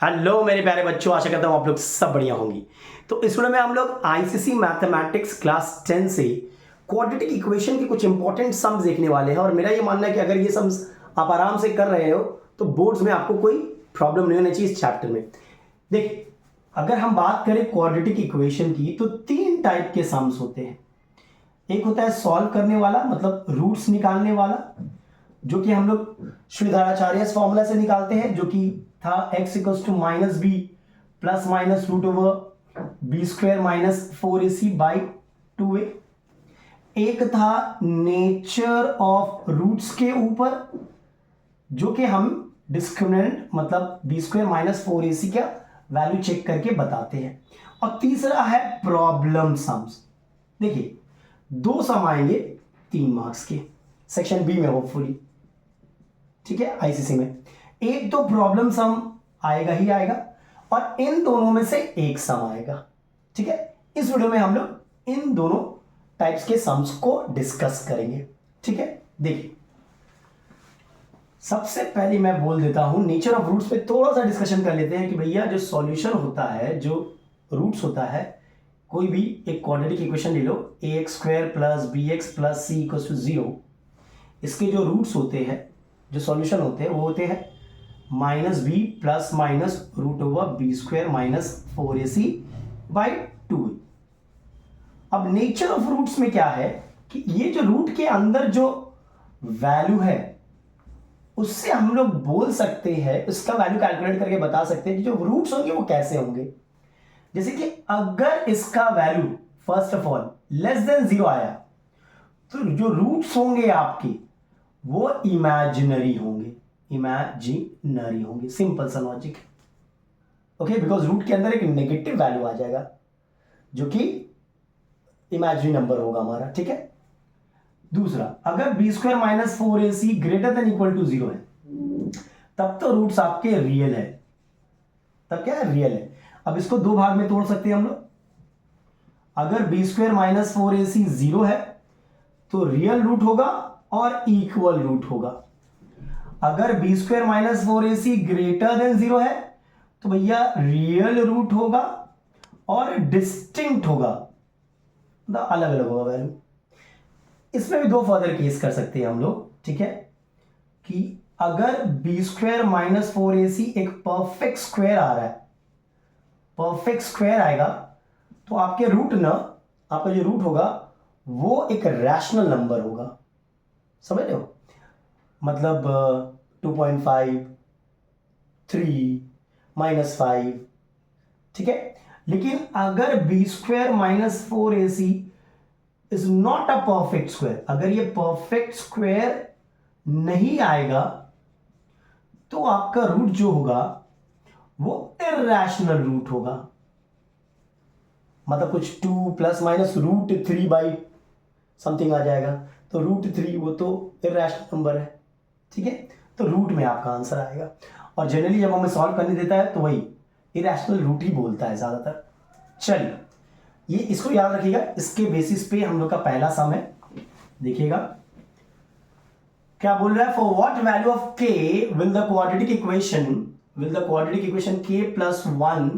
Hello मेरे प्यारे बच्चों, आशा करता हूँ आप लोग सब बढ़िया होंगी। तो इस वीडियो में हम लोग आईसीएसई मैथमेटिक्स क्लास 10 से क्वाड्रेटिक इक्वेशन के कुछ इंपॉर्टेंट सम्स देखने वाले हैं। और मेरा ये मानना है कि अगर ये सम्स आप आराम से कर रहे हो तो बोर्ड्स में आपको कोई प्रॉब्लम नहीं होनी चाहिए इस चैप्टर में। देखिए, अगर हम बात करें क्वाड्रेटिक इक्वेशन की तो तीन टाइप के सम्स होते हैं। एक होता है सॉल्व करने वाला, मतलब रूट्स निकालने वाला, जो कि हम लोग श्रीधराचार्य फॉर्मूला से निकालते हैं, जो कि था x equals to minus B plus minus root over B square minus 4ac by 2a। एक था नेचर ऑफ रूट्स के ऊपर, जो कि हम डिस्क्रिमिनेंट मतलब बी स्क्वायर माइनस 4ac का वैल्यू चेक करके बताते हैं। और तीसरा है प्रॉब्लम सम्स। देखिए, दो सम आएंगे 3 मार्क्स के सेक्शन बी में होपफुली, ठीक है, आईसीसी में। एक तो प्रॉब्लम सम आएगा ही आएगा और इन दोनों में से एक सम आएगा, ठीक है। इस वीडियो में हम लोग इन दोनों टाइप्स के सम्स को डिस्कस करेंगे, ठीक है। देखिए, सबसे पहले मैं बोल देता हूं नेचर ऑफ रूट्स पे थोड़ा सा डिस्कशन कर लेते हैं कि भैया जो सॉल्यूशन होता है, जो रूट्स होता है, कोई भी एक क्वाड्रेटिक इक्वेशन ले लो, ax² plus bx plus c equals to 0। इसके जो रूट्स होते हैं, जो सॉल्यूशन होते हैं, वो होते हैं minus B plus minus root over B square minus 4ac by 2। अब नेचर ऑफ रूट्स में क्या है कि ये जो रूट के अंदर जो वैल्यू है उससे हम लोग बोल सकते हैं, उसका वैल्यू कैलकुलेट करके बता सकते हैं कि जो रूट्स होंगे वो कैसे होंगे। जैसे कि अगर इसका value first of all less than 0 आया तो जो रूट्स होंगे आपके वो इमेजिनरी होंगे, इमेजिनरी होंगे। सिंपल सा लॉजिक, ओके, बिकॉज रूट के अंदर एक नेगेटिव वैल्यू आ जाएगा जो कि इमेजिनरी नंबर होगा हमारा, ठीक है। दूसरा, अगर B square minus 4ac greater than equal to 0 है तब तो रूट्स आपके रियल है, तब क्या है, रियल है। अब इसको दो भाग में तोड़ सकते हैं हम लोग। अगर बी स्क्वायर माइनस 4ac 0 है तो रियल रूट होगा और इक्वल रूट होगा। अगर B square minus 4ac greater than 0 है तो भैया रियल रूट होगा और डिस्टिंक्ट होगा, मतलब अलग अलग होगा वैल्यू। इसमें भी दो फर्दर केस कर सकते हैं हम लोग, ठीक है, कि अगर बी स्क्वायर माइनस 4ac एक परफेक्ट स्क्वायर आ रहा है, परफेक्ट स्क्वायर आएगा तो आपके रूट ना, आपका जो रूट होगा वो एक रैशनल नंबर होगा, समझ रहे हो, मतलब 2.5, 3, -5, ठीक है। लेकिन अगर B square minus 4ac is not a perfect square, अगर ये परफेक्ट स्क्वायर नहीं आएगा तो आपका रूट जो होगा वो इरैशनल रूट होगा, मतलब कुछ 2 plus minus root 3 by something आ जाएगा, तो रूट 3 वो तो इरैशनल नंबर है, ठीक है। तो रूट में आपका आंसर आएगा। और जनरली जब हमें सॉल्व करने देता है तो वही इरैशनल रूट ही बोलता है ज्यादातर। चलिए, ये इसको याद रखिएगा, इसके बेसिस पे हम लोग का पहला सम है। देखिएगा क्या बोल रहा है, for what value of k will the quadratic equation k plus 1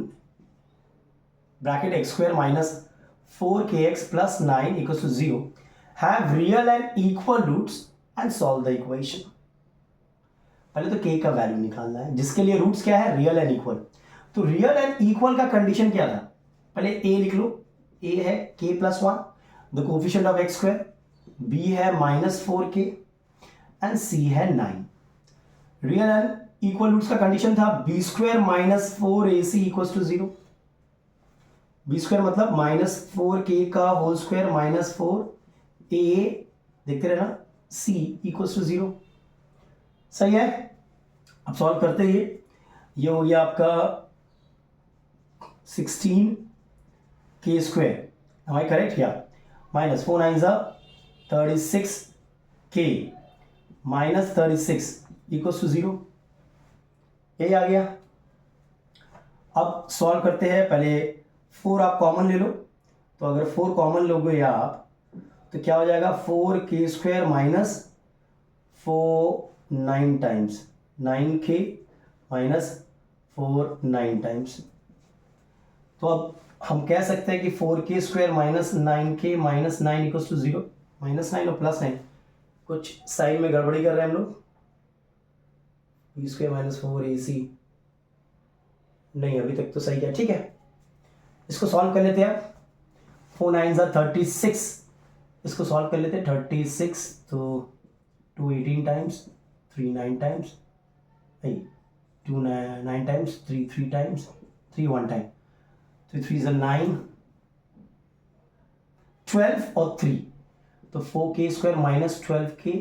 bracket x square minus 4kx plus 9 equals to 0 have real and equal roots and solve the equation. पहले तो k का वैल्यू निकालना है, जिसके लिए रूट्स क्या है, real and equal. तो रियल एंड इक्वल का कंडीशन क्या था, पहले a लिख लो। a है k plus 1, the coefficient of x square, b है माइनस 4k एंड c है 9। रियल एंड इक्वल रूट्स का कंडीशन था b square minus 4ac equals to 0। B square मतलब माइनस 4k का होल स्क्वायर माइनस 4a, देखते रहना, c equals to 0। सही है। अब सॉल्व करते ही ये हो गया आपका 16k square, am I correct? या minus 4 9 36k minus 36 equals to 0, यही आ गया। अब सॉल्व करते हैं, पहले 4 आप कॉमन ले लो, तो अगर 4 कॉमन लोगे आप तो क्या हो जाएगा, 4k square minus 4 9 times 9k minus 4 9 times. तो अब हम कह सकते हैं कि 4k square minus 9k minus 9 equals to 0। Minus 9 और प्लस 9 कुछ साइन में गड़बड़ी कर रहे हैं हम लोग। बी स्क्वायर माइनस 4ac, नहीं अभी तक तो सही है, ठीक है। इसको सॉल्व कर लेते हैं आप। 4 9 36, इसको सॉल्व कर लेते हैं। 36 तो 2 18 टाइम्स, 3 9 टाइम्स, नहीं 2 9 टाइम्स, 3 3 टाइम्स, 3 1 टाइम, 3 3 9, 12 और 3, तो 4k square minus 12k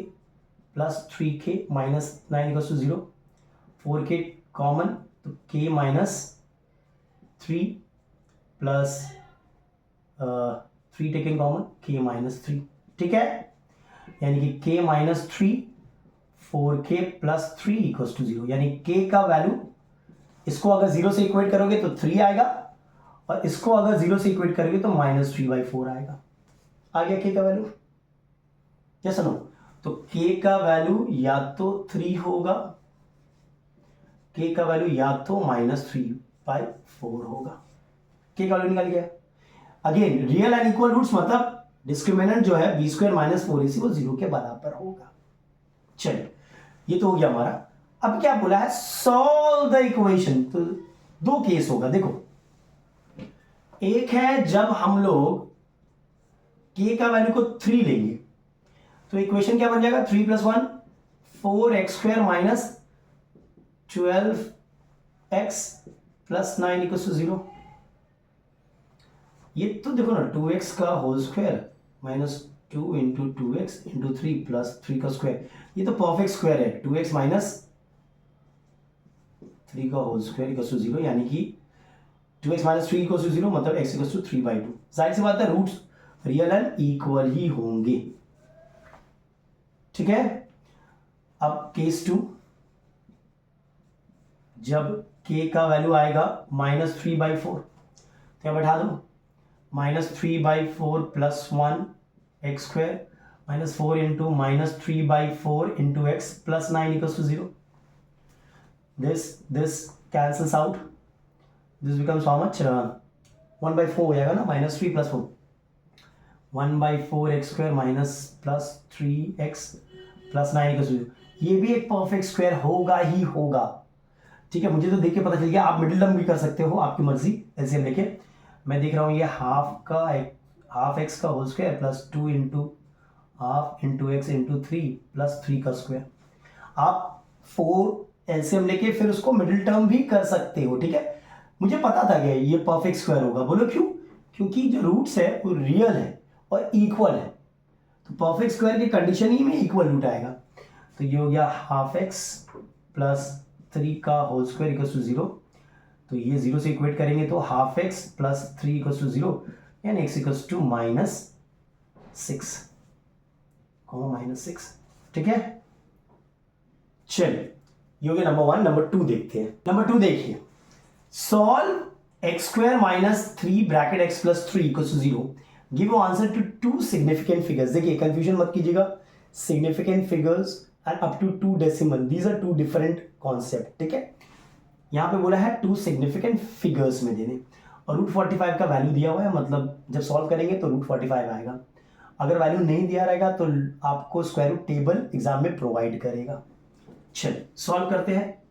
plus 3k minus 9 equals to 0। 4k common, तो k minus 3 plus 3 taken common, k minus 3, ठीक है। यानी कि k minus 3, 4k plus 3 equals to 0। यानी k का वैल्यू, इसको अगर 0 से इक्वेट करोगे तो 3 आएगा, और इसको अगर 0 से इक्वेट करोगे तो माइनस 3/4 आएगा। आ गया k का वैल्यू, यस नो? तो k का वैल्यू या तो 3 होगा, k का वैल्यू या तो माइनस 3/4 होगा। k का वैल्यू निकल गया। Again real and equal roots मतलब डिस्क्रिमिनेंट जो है बी स्क्वायर माइनस 4ac वो 0 के बराबर होगा। चलिए ये तो हो गया हमारा। अब क्या बोला है, सॉल्व द इक्वेशन। तो दो केस होगा, देखो एक है जब हम लोग k का वैल्यू को 3 लेंगे तो इक्वेशन क्या बन जाएगा, 3 + 1 4x square minus 12x plus 9 equal to 0। ये तो देखो ना 2x का whole square minus 2 into 2x into 3 plus 3 का स्क्वायर, ये तो परफेक्ट स्क्वायर है। 2x माइनस 3 का होल स्क्वायर इक्वल टू 0, यानी कि 2x माइनस 3 इक्वल टू 0 मतलब x इक्वल टू 3/2। जाहिर सी बात है रूट्स रियल एंड इक्वल ही होंगे, ठीक है। अब केस 2, जब k का वैल्यू आएगा -3/4, क्या बैठा दो, -3/4 प्लस 1 x square minus 4 into -3/4 into x plus 9 equal to 0। this cancels out, this becomes how much, 1/4 हो जाएगा ना, -3 + 4, 1/4 x square minus plus 3x plus 9 equal to 0। ये भी एक परफेक्ट स्क्वायर होगा ही होगा, ठीक है। मुझे तो देख के पता चल गया, आप मिडिल टर्म भी कर सकते हो, आपकी मर्जी। एलसीएम लेके मैं देख रहा हूँ, ये हाफ एक्स का whole square plus 2 into half into x into 3 plus 3 का स्क्वायर। आप 4 एलसीएम लेके फिर उसको मिडिल टर्म भी कर सकते हो, ठीक है। मुझे पता था कि ये परफेक्ट स्क्वायर होगा, बोलो क्यों? क्योंकि जो रूट्स है वो रियल है और इक्वल है, तो परफेक्ट स्क्वायर की कंडीशन ही में इक्वल रूट आएगा। तो ये हो गया हाफ एक्स प्लस 3 का होल स्क्वायर इक्वल टू 0। तो ये 0 से इक्वेट करेंगे तो half x plus 3 equal to 0, यानी x इक्वल टू -6, -6, ठीक है। चलिए ये हो गया नंबर 1। नंबर 2 देखते हैं। नंबर 2 देखिए, solve x square minus 3 bracket x plus 3 equal to 0, give answer to 2 significant figures. देखिए कंफ्यूजन मत कीजिएगा, significant figures and up to 2 decimal, these are 2 different concept, ठीक है। यहां पे बोला है 2 सिग्निफिकेंट फिगर्स में देने, और √45 का वैल्यू दिया हुआ है, मतलब जब सॉल्व करेंगे तो √45 आएगा। अगर वैल्यू नहीं दिया रहेगा तो आपको स्क्वायर रूट टेबल एग्जाम में प्रोवाइड करेगा। चलिए सॉल्व करते हैं।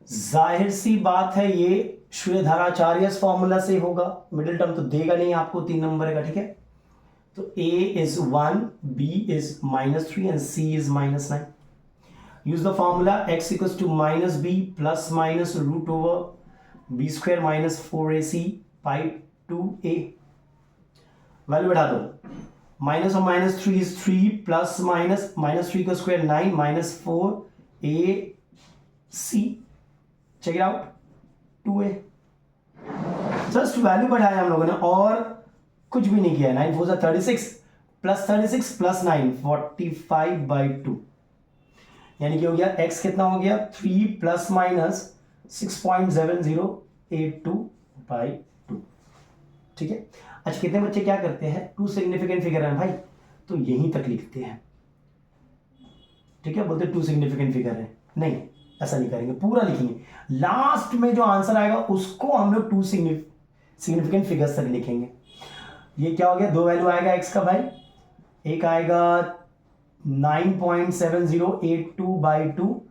जाहिर सी बात है ये श्रीधराचार्य फॉर्मूला से होगा, मिडिल टर्म तो देगा नहीं आपको, 3 नंबर का, ठीक है। तो a is 1, b is -3 and c is -9. Use the formula x equals to -b plus minus root over b square minus 4ac by 2a. Value बढ़ा दो, माइनस और -3 is 3 प्लस माइनस -3 का square 9 minus 4ac, check it out, 2a। Just value बढ़ाया हम लोगों ने और कुछ भी नहीं किया। 9 4 36 प्लस 36 प्लस 9 45/2, यानी कि हो गया x कितना हो गया, 3 प्लस माइनस 6.7082/2, ठीक है। अच्छा कितने बच्चे क्या करते हैं, 2 सिग्निफिकेंट फिगर है भाई तो यहीं तक लिखते हैं, ठीक है, बोलते 2 सिग्निफिकेंट फिगर है, नहीं ऐसा नहीं करेंगे, पूरा लिखेंगे। लास्ट में जो आंसर आएगा उसको हम लोग टू सिग्निफिकेंट फिगर्स तक लिखेंगे। ये क्या हो गया, दो वैल्यू आएगा एक्स का भाई, एक आएगा 9.7082/2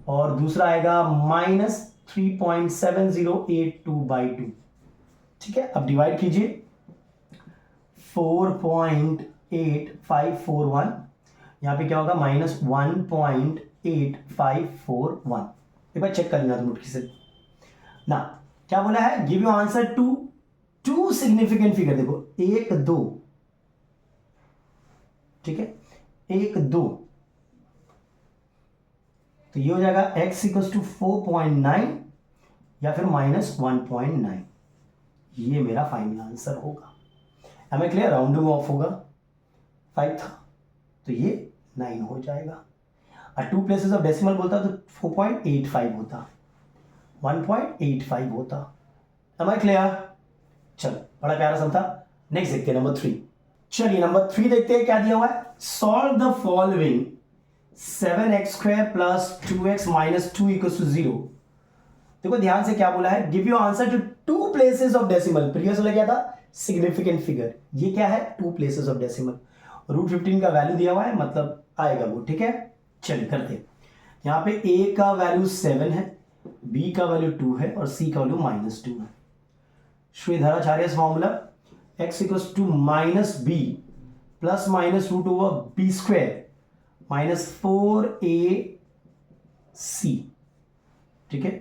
और दूसरा आएगा -3.7082/2। ठीक है, अब डिवाइड कीजिए, 4.8541, यहां पे क्या होगा -1.8541। एक बार चेक कर लेना तुम मुट्ठी से ना। क्या बोला है, give you answer to significant figure. देखो 1 2, ठीक है, 1 2, तो ये हो जाएगा x इक्वल टू 4.9 या फिर -1.9। ये मेरा फाइनल आंसर होगा। Am I clear, rounding off होगा, 5 था तो ये 9 हो जाएगा। और 2 प्लेसेस ऑफ डेसिमल बोलता तो 4.85 होता, 1.85 होता। एम आई क्लियर, चलो बड़ा प्यारा सा था। नेक्स्ट देखते हैं नंबर 3। चलिए नंबर 3 देखते हैं क्या दिया हुआ है। Solve the following 7x² + 2x - 2 = 0। देखो ध्यान से क्या बोला है, give you answer to 2 places of decimal. Previous वाला क्या था, सिग्निफिकेंट फिगर, ये क्या है 2 प्लेसेस ऑफ डेसिमल। √15 का वैल्यू दिया हुआ है, मतलब आएगा वो। ठीक है, चलिए करते हैं। यहाँ पे a का वैल्यू 7 है, b का वैल्यू 2 है और c का वैल्यू -2 है। Shridharacharya formula x = -b ± √b² -4ac, ठीक है,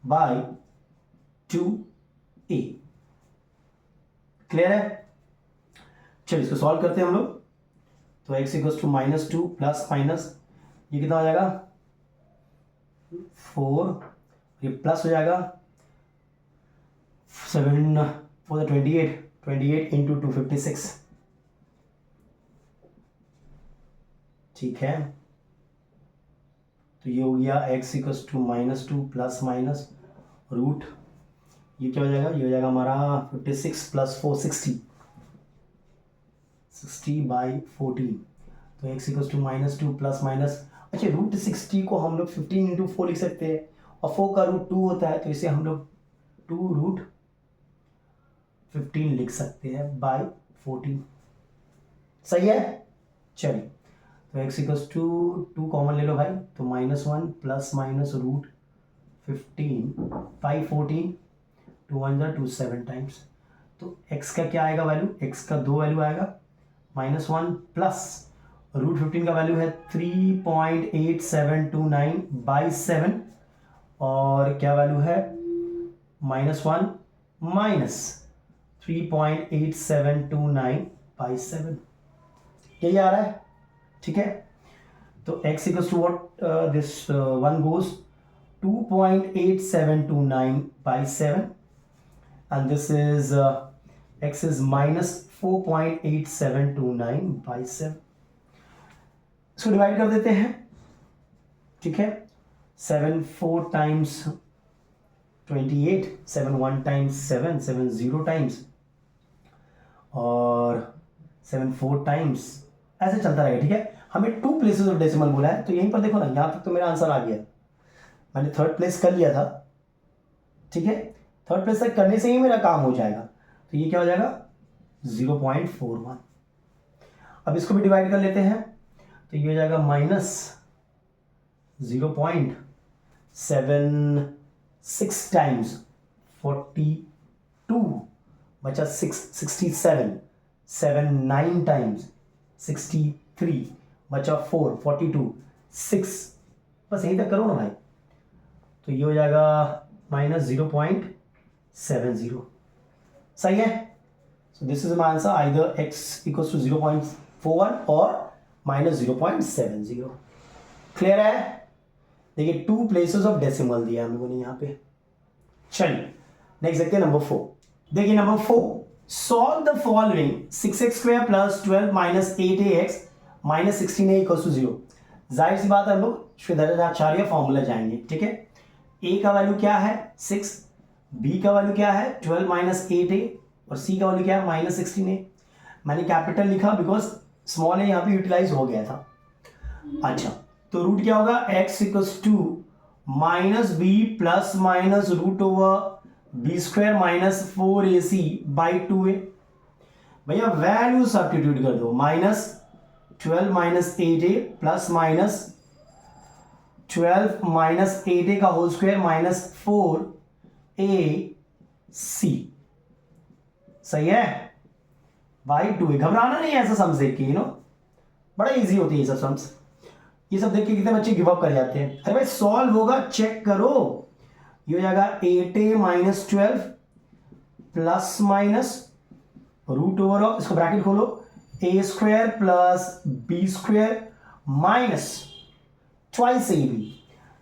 बाय 2a। क्लियर है, चलिए इसको सॉल्व करते हैं हम लोग। तो x = -2 प्लस माइनस ये कितना हो जाएगा 4, ये प्लस हो जाएगा 7 4 28 इंटू 256। ठीक है, तो ये हो गया x = -2 प्लस माइनस रूट, ये क्या हो जाएगा, ये हो जाएगा हमारा 56 + 4 60 60/14। तो x = -2 प्लस माइनस, अच्छा √60 को हम लोग 15 × 4 लिख सकते हैं और 4 का रूट 2 होता है, तो इसे हम लोग 2√15 लिख सकते हैं बाय 14। सही है, चलिए तो x = 2 कॉमन ले लो भाई, तो -1 प्लस माइनस √15 बाई 14, 2 1 2 7 टाइम्स। तो x का क्या आएगा वैल्यू, x का 2 वैल्यू आएगा, -1 प्लस √15 का वैल्यू है 3.8729/7 और क्या वैल्यू है -1 माइनस 3.8729/7, यही आ रहा है। ठीक है, तो x = what, this one goes 2.8729/7 and this is x is -4.8729/7। इसको डिवाइड कर देते हैं। ठीक है, 7 4 टाइम्स 28, 7 1 टाइम्स 7 7 0 टाइम्स और 7 4 टाइम्स, ऐसे चलता रहेगा। ठीक है, हमें 2 प्लेसेस ऑफ डेसिमल बोला है, तो यहीं पर देखो ना, यहाँ तक तो मेरा आंसर आ गया, मैंने 3rd प्लेस कर लिया था। ठीक है, 3rd प्लेस तक करने से ही मेरा काम हो जाएगा। तो ये क्या हो जाएगा 0.41। अब इसको भी डिवाइड कर लेते हैं, तो ये हो जाएगा -0.76 टाइम्स 42 बचा 6 67, 7 9 टाइम्स 63 बचा 4 42 6, बस यहीं तक करो ना भाई। तो ये हो जाएगा -0.70। सही है, so this is my answer, either x = 0.41 और -0.70। क्लियर है, देखिए 2 प्लेसेस ऑफ डेसिमल दिया हम लोगों ने यहाँ पे। चलिए नेक्स्ट देखते हैं नंबर 4। देखिए number 4, solve the following 6x² + 12 - 8ax - 16a = 0। जाहिर सी बात है, हम लोग श्रीधराचार्य फॉर्मूला जाएंगे। ठीक है, a का वैल्यू क्या है 6, b का वैल्यू क्या है 12 - 8a और c का वैल्यू क्या है -16a। मैंने कैपिटल लिखा बिकॉज स्मॉल ए यहाँ पे यूटिलाइज हो गया था। अच्छा, तो रूट क्या होगा x = minus B plus minus root over B square minus 4ac by 2a। भैया वैल्यू सब्स्टिट्यूट कर दो, minus 12 minus 8a plus minus 12 minus 8a का होल स्क्वायर माइनस 4ac। सही है बाई 2a। घबराना नहीं है ऐसा सम्स देख के, बड़ा इजी होती है ये सब सम्स। ये सब देख के कितने बच्चे गिव अप कर जाते हैं। अरे भाई सॉल्व होगा, चेक करो। ये हो जाएगा 8a minus 12 plus minus root over of, इसको ब्रैकेट खोलो, a square plus B square minus twice ab।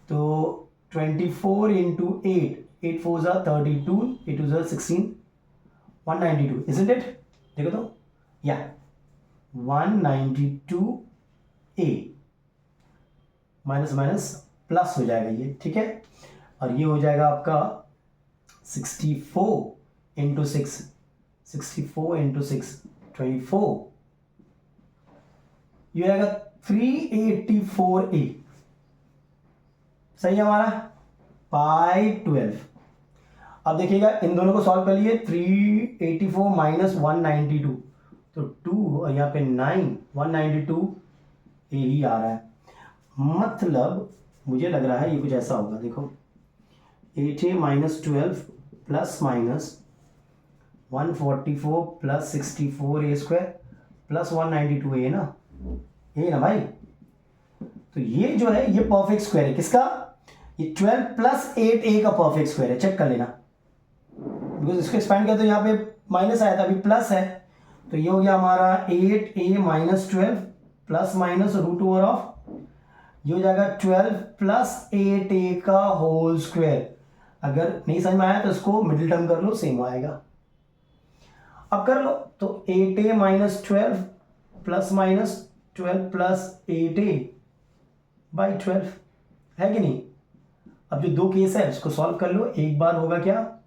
तो 24 इंटू 8 4 ज़ा 32, 8 2 ज़ा 16, 192 isn't it? देखो तो या 192a माइनस माइनस प्लस हो जाएगा ये, ठीक है। और ये हो जाएगा आपका 64 इंटू 6, 64 इंटू 6 24, ये हो जाएगा 384a। सही है हमारा पाई 12। अब देखिएगा इन दोनों को सॉल्व कर लिए, 384 माइनस 192, तो 2 और यहाँ पे 9, 192 ही आ रहा है। मतलब मुझे लग रहा है ये कुछ ऐसा होगा, देखो 8a minus 12 plus minus 144 plus 64a square plus 192a ना, ये ना भाई। तो ये जो है ये परफेक्ट स्क्वायर है किसका, ये 12 प्लस 8a का परफेक्ट स्क्वायर है, चेक कर लेना। बिकॉज इसको एक्सपेंड किया तो यहाँ पे माइनस आया था, अभी प्लस है, तो ये हो गया हमारा 8a minus 12 plus minus root over of, ये हो जाएगा 12 प्लस 8a का होल स्क्वायर। अगर नहीं समझ में आया तो इसको मिडिल टर्म कर लो, सेम आएगा। अब कर लो तो 8a minus 12 plus minus 12 plus 8a by 12 है कि नहीं। अब जो दो केस है इसको सॉल्व कर लो। एक बार होगा क्या,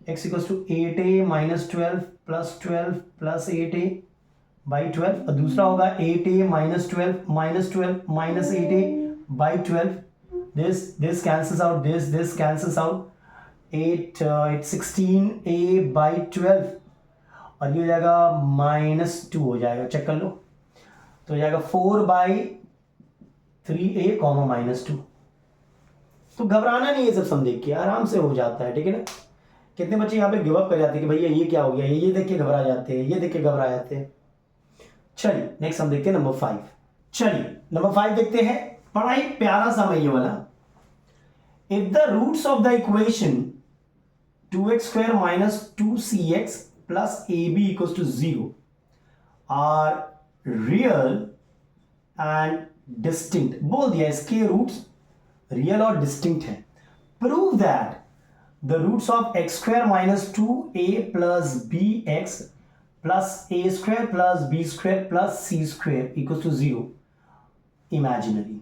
x equals to 8a minus 12 plus 8a by 12, और दूसरा होगा 8a minus 12 minus 8a by 12। This cancels out, this cancels out, 8 16a by 12, और ये हो जाएगा -2 हो जाएगा, चेक कर लो। तो हो जाएगा 4 बाई 3a कॉमा -2। तो घबराना नहीं है, सब सम देख के आराम से हो जाता है, ठीक है ना। कितने बच्चे यहाँ पे गिव अप कर जाते हैं कि भैया ये क्या हो गया, ये देख के घबरा जाते हैं, ये देख के घबरा जाते हैं। चलिए नेक्स्ट हम देखते हैं नंबर 5। चलिए नंबर 5 देखते हैं, बड़ा ही प्यारा सा ये वाला। If the roots of the equation 2x square minus 2cx plus ab equals to 0 are real and distinct, बोल दिया इसके रूट्स रियल और डिस्टिंक्ट है। Prove that the roots of x square minus 2a plus bx plus a square plus b square plus c square equal to 0 imaginary.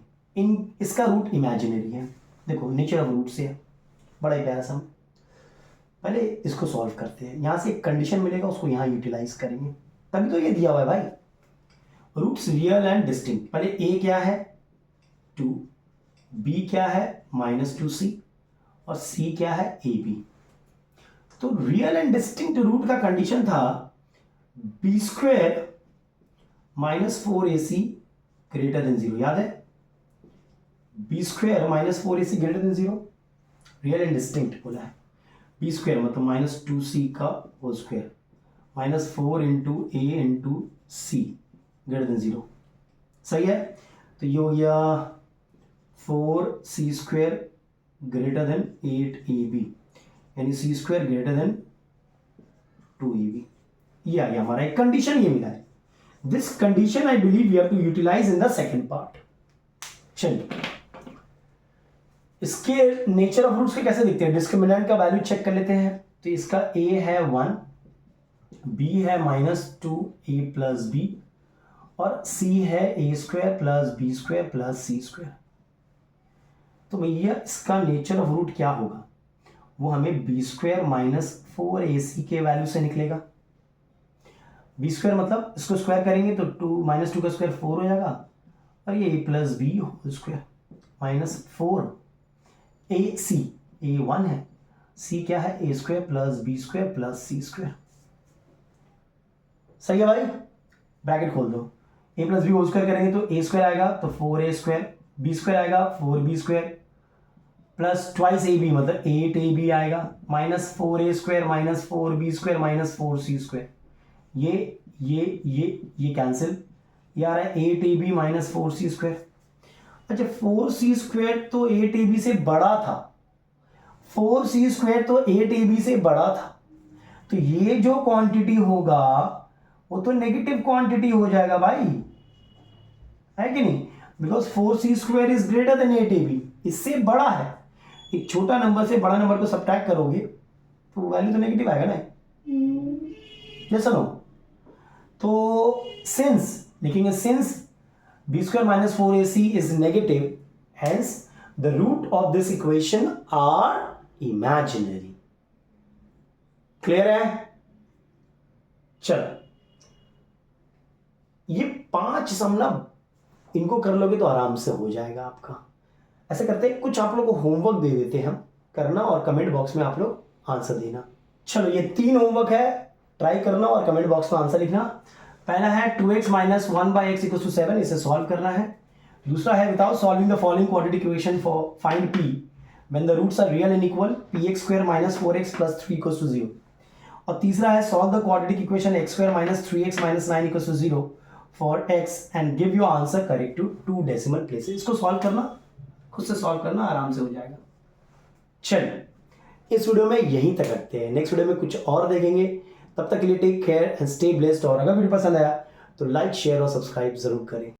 इसका root imaginary है, देखो nature of root से है, बड़ा ही प्यारा सा। पहले इसको सॉल्व करते हैं, यहां से एक कंडीशन मिलेगा उसको यहां यूटिलाइज करेंगे, तभी तो ये दिया हुआ है भाई, रूट्स रियल एंड डिस्टिंक्ट। पहले a क्या है 2, b क्या है -2c और c क्या है ab। तो रियल एंड डिस्टिंक्ट रूट का कंडीशन था b square -4ac greater than 0, याद है b square -4ac greater than 0, real and distinct बोला है। b स्क्वायर मतलब -2c का whole square -4 into a into c greater than 0, सही है। तो ये हो गया 4c square greater than 8ab, यानी c square greater than 2ab। ये आ गया हमारा एक कंडीशन, ये मिला है। This condition I believe you have to utilize in the second part. चलिए इसके नेचर ऑफ रूट्स के कैसे दिखते हैं, डिस्क्रिमिनेंट का वैल्यू चेक कर लेते हैं। तो इसका a है 1, b है -2a प्लस b और c है a square plus b square plus c square. तो भैया इसका नेचर ऑफ रूट क्या होगा, वो हमें b स्क्वायर -4ac के वैल्यू से निकलेगा। b स्क्वायर मतलब इसको स्क्वायर करेंगे तो 2 -2 का स्क्वायर 4 हो जाएगा, और ये a plus B whole square -4 A C, A 1 है, सी क्या है, A square plus B square plus C square. सही है भाई, ब्रैकेट खोल दो, A plus B whole square करेंगे तो ए स्क्वायर आएगा तो 4a स्क्वायर, बी स्क्वायर आएगा 4b square plus twice a b मतलब 8ab आएगा minus 4a square minus 4b square minus 4c square. ये कैंसिल, ये आ रहा है 8ab माइनस 4c स्क्वायर। अच्छा 4c स्क्वायर तो 8ab से बड़ा था, 4c स्क्वायर तो 8ab से बड़ा था, तो ये जो क्वांटिटी होगा वो तो नेगेटिव क्वांटिटी हो जाएगा भाई, है कि नहीं, because 4c square is greater than 8ab, इससे बड़ा है। एक छोटा नंबर से बड़ा नंबर को सब्ट्रैक्ट करोगे तो वैल्यू तो नेगेटिव आएगा ना, जैसा नो। तो सिंस लिखेंगे, since b square minus 4ac is negative, hence the root of this equation are imaginary. Clear है? चलो ये 5 सम ना इनको कर लोगे तो आराम से हो जाएगा आपका। ऐसे करते हैं, कुछ आप लोग को होमवर्क दे देते हैं हम, करना और कमेंट बॉक्स में आप लोग आंसर देना। चलो ये 3 होमवर्क है, ट्राई करना और कमेंट बॉक्स में आंसर लिखना। पहला है 2x minus 1/x equal to 7, इसे सॉल्व करना है। दूसरा है without solving the following quadratic equation for find p when the roots are real and equal, px square minus 4x plus 3 equal to 0। और तीसरा है solve the quadratic equation x square minus 3x minus 9 equal to 0 for x and give your answer correct to 2 decimal places. इसको solve करना, खुद से solve करना, आराम से हो जाएगा। चलिए इस वीडियो में यहीं तक रखते हैं, नेक्स्ट वीडियो में कुछ और देखेंगे। तब तक के लिए take care and stay blessed. और अगर वीडियो पसंद आया तो लाइक शेयर और सब्सक्राइब जरूर करें।